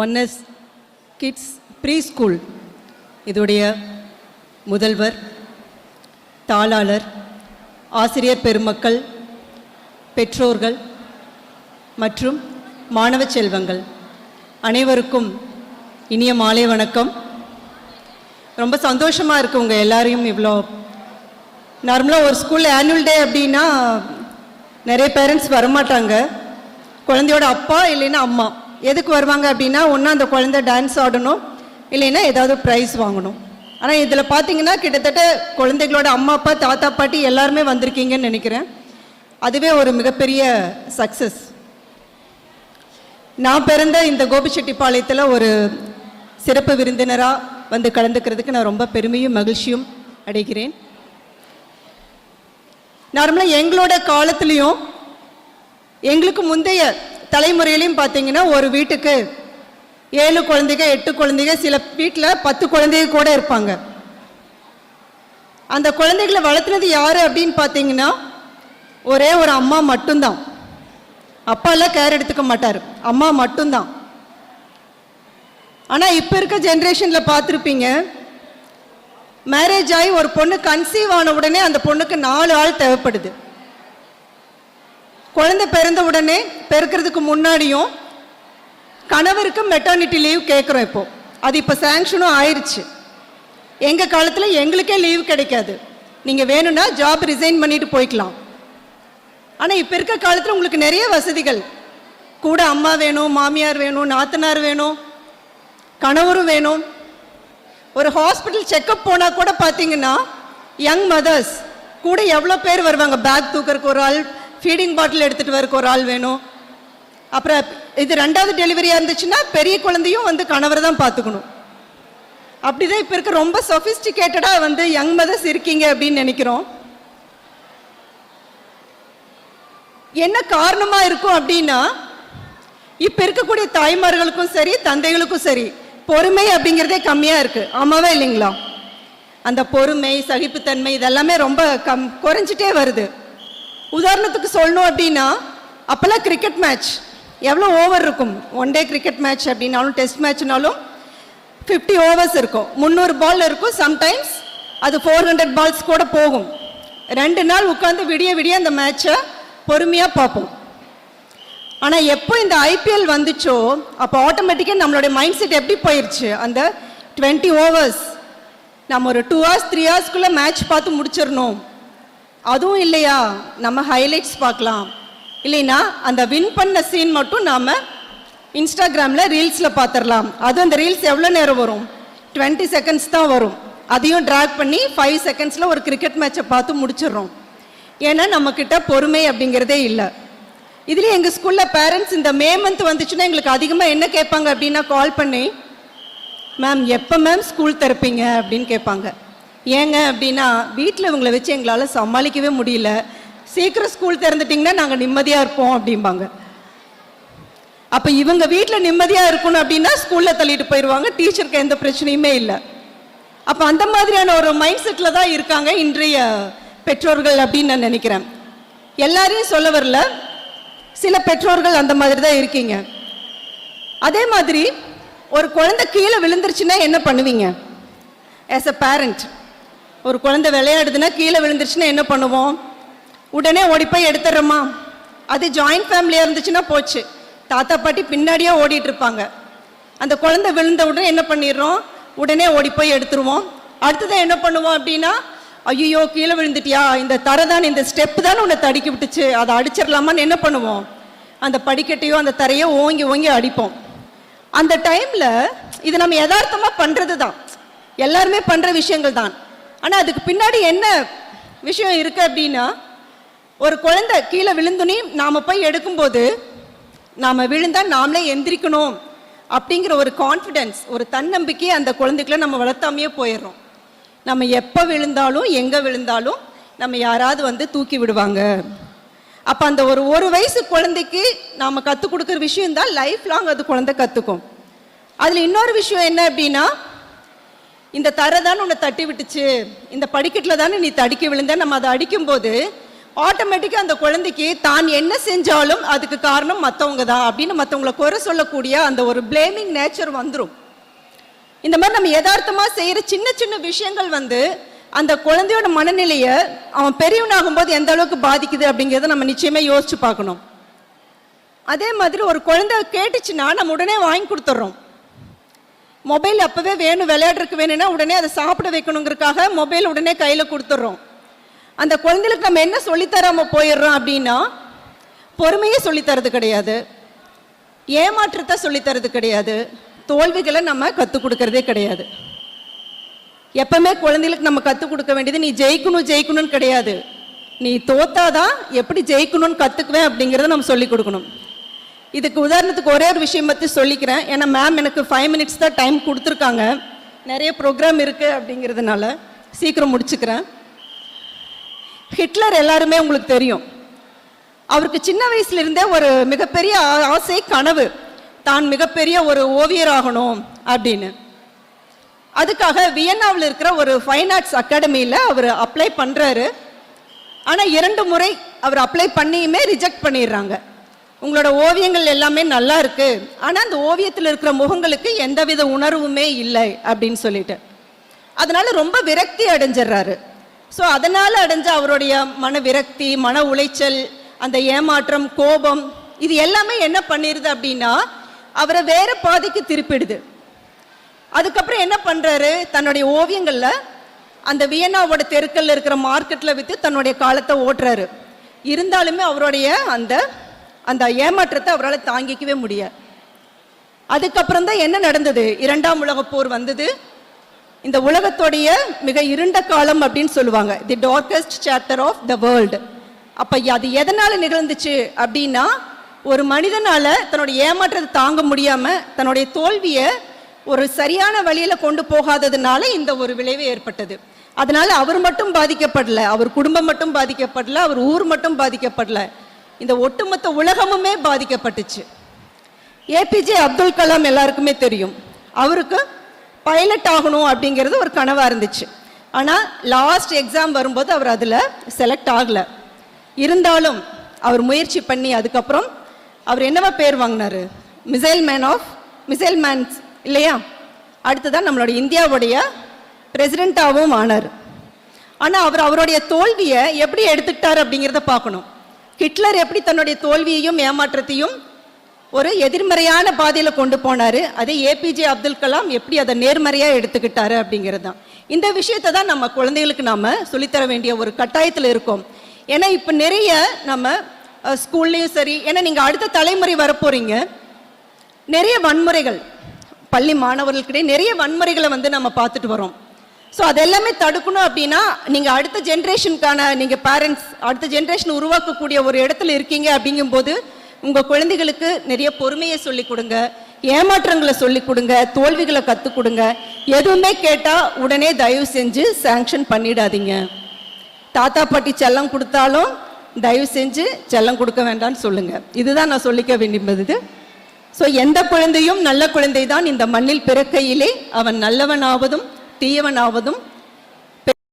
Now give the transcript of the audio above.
ஒன்எஸ் kids pre school இதோடைய முதல்வர், தாளாளர், ஆசிரியர் பெருமக்கள், பெற்றோர்கள் மற்றும் மாணவ செல்வங்கள் அனைவருக்கும் இனிய மாலை வணக்கம். ரொம்ப சந்தோஷமாக இருக்குது உங்கள் எல்லாரையும் இவ்வளோ. நார்மலாக ஒரு ஸ்கூலில் ஆனுவல் டே அப்படின்னா நிறைய பேரண்ட்ஸ் வரமாட்டாங்க. குழந்தையோட அப்பா இல்லைன்னா அம்மா எதுக்கு வருவாங்க அப்படின்னா ஒன்றா அந்த குழந்தை டான்ஸ் ஆடணும், இல்லைன்னா ஏதாவது ப்ரைஸ் வாங்கணும். ஆனால் இதில் பார்த்தீங்கன்னா கிட்டத்தட்ட குழந்தைகளோட அம்மா அப்பா தாத்தா பாட்டி எல்லாருமே வந்திருக்கீங்கன்னு நினைக்கிறேன். அதுவே ஒரு மிகப்பெரிய சக்ஸஸ். நான் பிறந்த இந்த கோபிச்செட்டிப்பாளையத்தில் ஒரு சிறப்பு விருந்தினராக வந்து கலந்துக்கிறதுக்கு நான் ரொம்ப பெருமையும் மகிழ்ச்சியும் அடைகிறேன். நார்மலாக எங்களோட காலத்துலேயும் எங்களுக்கு முந்தைய தலைமுறையிலையும் பார்த்தீங்கன்னா ஒரு வீட்டுக்கு 7 குழந்தைங்க 8 குழந்தைங்க, சில வீட்டில் 10 குழந்தைங்க கூட இருப்பாங்க. அந்த குழந்தைகளை வளர்த்துனது யார் அப்படின்னு பார்த்தீங்கன்னா ஒரே ஒரு அம்மா மட்டும்தான். அப்பாலாம் கேர் எடுத்துக்க மாட்டார், அம்மா மட்டும்தான். ஆனால் இப்போ இருக்க ஜென்ரேஷனில் பார்த்துருப்பீங்க, மேரேஜ் ஆகி ஒரு பொண்ணு கன்சீவ் ஆன உடனே அந்த பொண்ணுக்கு 4 ஆள் தேவைப்படுது. குழந்தை பிறந்த உடனே பிறக்கிறதுக்கு முன்னாடியும் கணவருக்கு மெட்டர்னிட்டி லீவ் கேட்குறோம். இப்போது அது இப்போ சேங்ஷனும் ஆயிடுச்சு. எங்கள் காலத்தில் எங்களுக்கே லீவ் கிடைக்காது. நீங்கள் வேணும்னா ஜாப் ரிசைன் பண்ணிட்டு போய்க்கலாம். ஆனால் இப்போ இருக்க காலத்தில் உங்களுக்கு நிறைய வசதிகள், கூட அம்மா வேணும், மாமியார் வேணும், நாத்தனார் வேணும், கணவரும் வேணும். ஒரு ஹாஸ்பிட்டல் செக்கப் போனால் கூட பார்த்தீங்கன்னா யங் மதர்ஸ் கூட எவ்வளோ பேர் வருவாங்க. பேக் தூக்கறதுக்கு ஒரு ஆள், ஃபீடிங் பாட்டில் எடுத்துகிட்டு வரக்கு ஒரு ஆள் வேணும். அப்புறம் இது 2வது டெலிவரியாக இருந்துச்சுன்னா பெரிய குழந்தையும் வந்து கணவரை தான் பார்த்துக்கணும். அப்படிதான் இப்போ இருக்க ரொம்ப சொஃபிஸ்டிகேட்டடாக வந்து யங் மதர்ஸ் இருக்கீங்க அப்படின்னு நினைக்கிறோம். என்ன காரணமாக இருக்கும் அப்படின்னா இப்போ இருக்கக்கூடிய தாய்மார்களுக்கும் சரி தந்தைகளுக்கும் சரி பொறுமை அப்படிங்கிறதே கம்மியாக இருக்குது. ஆமாவா இல்லைங்களா? அந்த பொறுமை, சகிப்புத்தன்மை இதெல்லாமே ரொம்ப குறைஞ்சிட்டே வருது. உதாரணத்துக்கு சொல்லணும் அப்படின்னா அப்போல்லாம் கிரிக்கெட் மேட்ச் எவ்வளோ ஓவர் இருக்கும். 1 டே கிரிக்கெட் மேட்ச் அப்படின்னாலும் டெஸ்ட் மேட்ச்னாலும் 50 ஓவர்ஸ் இருக்கும், 300 பால் இருக்கும். சம்டைம்ஸ் அது 400 பால்ஸ் கூட போகும். 2 நாள் உட்காந்து விடிய விடிய அந்த மேட்சை பொறுமையாக பார்ப்போம். ஆனால் எப்போ இந்த ஐபிஎல் வந்துச்சோ அப்போ ஆட்டோமேட்டிக்காக நம்மளுடைய மைண்ட் செட் எப்படி போயிடுச்சு, அந்த 20 ஓவர்ஸ் நம்ம ஒரு 2 hours 3 hours மேட்ச் பார்த்து முடிச்சிடணும். அதுவும் இல்லையா நம்ம ஹைலைட்ஸ் பார்க்கலாம், இல்லைன்னா அந்த வின் பண்ண சீன் மட்டும் நாம் இன்ஸ்டாகிராமில் ரீல்ஸில் பார்த்துடலாம். அதுவும் அந்த ரீல்ஸ் எவ்வளோ நேரம் வரும், 20 seconds தான் வரும். அதையும் ட்ராக் பண்ணி 5 secondsல ஒரு கிரிக்கெட் மேட்சை பார்த்து முடிச்சிடுறோம். ஏன்னா நம்மக்கிட்ட பொறுமை அப்படிங்கிறதே இல்லை. இதுலேயும் எங்கள் ஸ்கூலில் பேரண்ட்ஸ் இந்த மே மந்த் வந்துச்சுன்னா எங்களுக்கு அதிகமாக என்ன கேட்பாங்க அப்படின்னா கால் பண்ணி, மேம் எப்போ மேம் ஸ்கூல் திறப்பீங்க அப்படின்னு கேட்பாங்க. ஏங்க அப்படின்னா வீட்டில் இவங்களை வச்சு எங்களால் சமாளிக்கவே முடியல, சீக்கிரம் ஸ்கூல் திறந்துட்டிங்கன்னா நாங்கள் நிம்மதியாக இருப்போம் அப்படிம்பாங்க. அப்போ இவங்க வீட்டில் நிம்மதியாக இருக்கணும் அப்படின்னா ஸ்கூலில் தள்ளிட்டு போயிடுவாங்க, டீச்சருக்கு எந்த பிரச்சனையுமே இல்லை. அப்போ அந்த மாதிரியான ஒரு மைண்ட் செட்டில் தான் இருக்காங்க இன்றைய பெற்றோர்கள் அப்படின்னு நான் நினைக்கிறேன். எல்லாரையும் சொல்ல வரல, சில பெற்றோர்கள் அந்த மாதிரி தான் இருக்கீங்க. அதே மாதிரி ஒரு குழந்தை கீழே விழுந்துருச்சுன்னா என்ன பண்ணுவீங்க? ஆஸ் அ பேரண்ட், ஒரு குழந்தை விளையாடுதுன்னா கீழே விழுந்துருச்சுன்னா என்ன பண்ணுவோம்? உடனே ஓடி போய் எடுத்துடுறோமா? அது ஜாயிண்ட் ஃபேமிலியாக இருந்துச்சுன்னா போச்சு, தாத்தா பாட்டி பின்னாடியே ஓடிட்டு இருப்பாங்க. அந்த குழந்தை விழுந்த உடனே என்ன பண்ணிடுறோம்? உடனே ஓடி போய் எடுத்துருவோம். அடுத்ததான் என்ன பண்ணுவோம் அப்படின்னா, ஐயோ கீழே விழுந்துட்டியா, இந்த தரை தான், இந்த ஸ்டெப்பு தான் உன்னை தடுக்கி விட்டுச்சு, அதை அடிச்சிடலாமான்னு என்ன பண்ணுவோம்? அந்த படிக்கட்டையோ அந்த தரையோ ஓங்கி ஓங்கி அடிப்போம். அந்த டைமில் இது நம்ம யதார்த்தமாக பண்ணுறது தான், எல்லாருமே பண்ணுற விஷயங்கள் தான். ஆனால் அதுக்கு பின்னாடி என்ன விஷயம் இருக்குது அப்படின்னா, ஒரு குழந்தை கீழே விழுந்துனே நாம் போய் எடுக்கும்போது நாம் விழுந்தால் நாமளே எந்திரிக்கணும் அப்படிங்கிற ஒரு கான்ஃபிடென்ஸ், ஒரு தன்னம்பிக்கையை அந்த குழந்தைக்குள்ள நம்ம வளர்த்தாமையே போயிடுறோம். நம்ம எப்போ விழுந்தாலும் எங்கே விழுந்தாலும் நம்ம யாராவது வந்து தூக்கி விடுவாங்க. அப்போ அந்த ஒரு வயசு குழந்தைக்கு நாம் கற்றுக் கொடுக்குற விஷயம் தான் லைஃப் லாங் அது குழந்தை கற்றுக்கும். அதில் இன்னொரு விஷயம் என்ன அப்படின்னா, இந்த தரை தானே உன்னை தட்டி விட்டுச்சு, இந்த படிக்கட்டில் தானே நீ தடுக்கி விழுந்த, நம்ம அதை அடிக்கும்போது ஆட்டோமேட்டிக்காக அந்த குழந்தைக்கு தான் என்ன செஞ்சாலும் அதுக்கு காரணம் மற்றவங்க தான் அப்படின்னு மற்றவங்களை குறை சொல்லக்கூடிய அந்த ஒரு பிளேமிங் நேச்சர் வந்துடும். இந்த மாதிரி நம்ம யதார்த்தமாக செய்கிற சின்ன சின்ன விஷயங்கள் வந்து அந்த குழந்தையோட மனநிலையை அவன் பெரியவனாகும்போது எந்த அளவுக்கு பாதிக்குது அப்படிங்கிறத நம்ம நிச்சயமாக யோசிச்சு பார்க்கணும். அதே மாதிரி ஒரு குழந்தை கேட்டுச்சுன்னா நம்ம உடனே வாங்கி கொடுத்துட்றோம். மொபைல் அப்போவே வேணும், விளையாடுறதுக்கு வேணும்னா உடனே அதை சாப்பிட வைக்கணுங்கிறதுக்காக மொபைல் உடனே கையில் கொடுத்துட்றோம். அந்த குழந்தைகளுக்கு நம்ம என்ன சொல்லித்தராமல் போயிடுறோம் அப்படின்னா, பொறுமையை சொல்லித்தரது கிடையாது, ஏமாற்றத்தை சொல்லித்தரது கிடையாது, தோல்விகளை நம்ம கற்றுக் கொடுக்கறதே கிடையாது. எப்பவுமே குழந்தைகளுக்கு நம்ம கற்றுக் கொடுக்க வேண்டியது நீ ஜெயிக்கணும் ஜெயிக்கணும்னு கிடையாது, நீ தோத்தாதான் எப்படி ஜெயிக்கணும்னு கற்றுக்குவேன் அப்படிங்கிறத நம்ம சொல்லிக் கொடுக்கணும். இதுக்கு உதாரணத்துக்கு ஒரே ஒரு விஷயம் பற்றி சொல்லிக்கிறேன். ஏன்னா மேம் எனக்கு 5 minutes தான் டைம் கொடுத்துருக்காங்க, நிறைய ப்ரோக்ராம் இருக்குது அப்படிங்கிறதுனால சீக்கிரம் முடிச்சுக்கிறேன். ஹிட்லர் எல்லாருமே உங்களுக்கு தெரியும். அவருக்கு சின்ன வயசுலேருந்தே ஒரு மிகப்பெரிய ஆசை, கனவு, தான் மிகப்பெரிய ஒரு ஓவியராகணும் அப்படின்னு. அதுக்காக வியன்னாவில் இருக்கிற ஒரு ஃபைன் ஆர்ட்ஸ் அகாடமியில் அவர் அப்ளை பண்ணுறாரு. ஆனால் 2 முறை அவர் அப்ளை பண்ணியுமே ரிஜெக்ட் பண்ணிடுறாங்க. உங்களோட ஓவியங்கள் எல்லாமே நல்லா இருக்கு, ஆனால் அந்த ஓவியத்தில் இருக்கிற முகங்களுக்கு எந்தவித உணர்வுமே இல்லை அப்படின்னு சொல்லிட்டு அதனால ரொம்ப விரக்தி அடைஞ்சிடுறாரு. ஸோ அதனால் அடைஞ்ச அவருடைய மன விரக்தி, மன உளைச்சல், அந்த ஏமாற்றம், கோபம், இது எல்லாமே என்ன பண்ணிடுது அப்படின்னா அவரை வேற பாதைக்கு திருப்பிடுது. அதுக்கப்புறம் என்ன பண்ணுறாரு, தன்னுடைய ஓவியங்களில் அந்த வியன்னாவோட தெருக்கல்ல இருக்கிற மார்க்கெட்டில் விற்று தன்னுடைய காலத்தை ஓட்டுறாரு. இருந்தாலுமே அவருடைய அந்த அந்த ஏமாற்றத்தை அவரால் தாங்கிக்கவே முடியாது. அதுக்கப்புறம் தான் என்ன நடந்தது, 2ஆம் உலகப் போர் வந்தது. இந்த உலகத்தோடைய மிக இருண்ட காலம் அப்படின்னு சொல்லுவாங்க, the darkest chapter of the world. அப்போ அது எதனால் நிகழ்ந்துச்சு அப்படின்னா, ஒரு மனிதனால் தன்னுடைய ஏமாற்றத்தை தாங்க முடியாமல் தன்னுடைய தோல்வியை ஒரு சரியான வழியில் கொண்டு போகாததுனால இந்த ஒரு விளைவு ஏற்பட்டது. அதனால அவர் மட்டும் பாதிக்கப்படல, அவர் குடும்பம் மட்டும் பாதிக்கப்படல, அவர் ஊர் மட்டும் பாதிக்கப்படல, இந்த ஒட்டுமொத்த உலகமுமே பாதிக்கப்பட்டுச்சு. ஏபிஜே அப்துல் கலாம் எல்லாருக்குமே தெரியும், அவருக்கு பைலட் ஆகணும் அப்படிங்கிறது ஒரு கனவாக இருந்துச்சு. ஆனால் லாஸ்ட் எக்ஸாம் வரும்போது அவர் அதில் செலக்ட் ஆகலை. இருந்தாலும் அவர் முயற்சி பண்ணி அதுக்கப்புறம் அவர் என்னவா பேர் வாங்கினார், மிசைல் மேன்ஸ் இல்லையா. அடுத்ததான் நம்மளோட இந்தியாவுடைய பிரசிடெண்ட்டாகவும் ஆனார். ஆனால் அவர் அவருடைய தோல்வியை எப்படி எடுத்துக்கிட்டார் அப்படிங்கிறத பார்க்கணும். ஹிட்லர் எப்படி தன்னுடைய தோல்வியையும் ஏமாற்றத்தையும் ஒரு எதிர்மறையான பாதையில் கொண்டு போனார், அதே ஏபிஜே அப்துல் கலாம் எப்படி அதை நேர்மறையாக எடுத்துக்கிட்டாரு அப்படிங்கிறது தான். இந்த விஷயத்தை தான் நம்ம குழந்தைகளுக்கு நாம் சொல்லித்தர வேண்டிய ஒரு கட்டாயத்தில் இருக்கோம். ஏன்னா இப்போ நிறைய நம்ம ஸ்கூல்லையும் சரி, ஏன்னா நீங்கள் அடுத்த தலைமுறை வரப்போறீங்க, நிறைய வன்முறைகள் பள்ளி மாணவர்களுக்கிடையே நிறைய வன்முறைகளை வந்து நம்ம பார்த்துட்டு வரோம். ஸோ அதெல்லாமே தடுக்கணும் அப்படின்னா நீங்கள் அடுத்த ஜென்ரேஷனுக்கான நீங்கள் பேரண்ட்ஸ் அடுத்த ஜென்ரேஷன் உருவாக்கக்கூடிய ஒரு இடத்துல இருக்கீங்க. அப்படிங்கும்போது உங்கள் குழந்தைகளுக்கு நிறைய பொறுமையை சொல்லிக் கொடுங்க, ஏமாற்றங்களை சொல்லிக் கொடுங்க, தோல்விகளை கற்றுக் கொடுங்க. எதுவுமே கேட்டால் உடனே தயவு செஞ்சு சாங்ஷன் பண்ணிடாதீங்க. தாத்தா பாட்டி செல்லம் கொடுத்தாலும் தயவு செஞ்சு செல்லம் கொடுக்க வேண்டாம்னு சொல்லுங்கள். இதுதான் நான் சொல்லிக்க வேண்டியது. ஸோ எந்த குழந்தையும் நல்ல குழந்தை தான் இந்த மண்ணில் பிறக்கையிலே அவன் நல்லவனாவதும் தீயவனாவதும்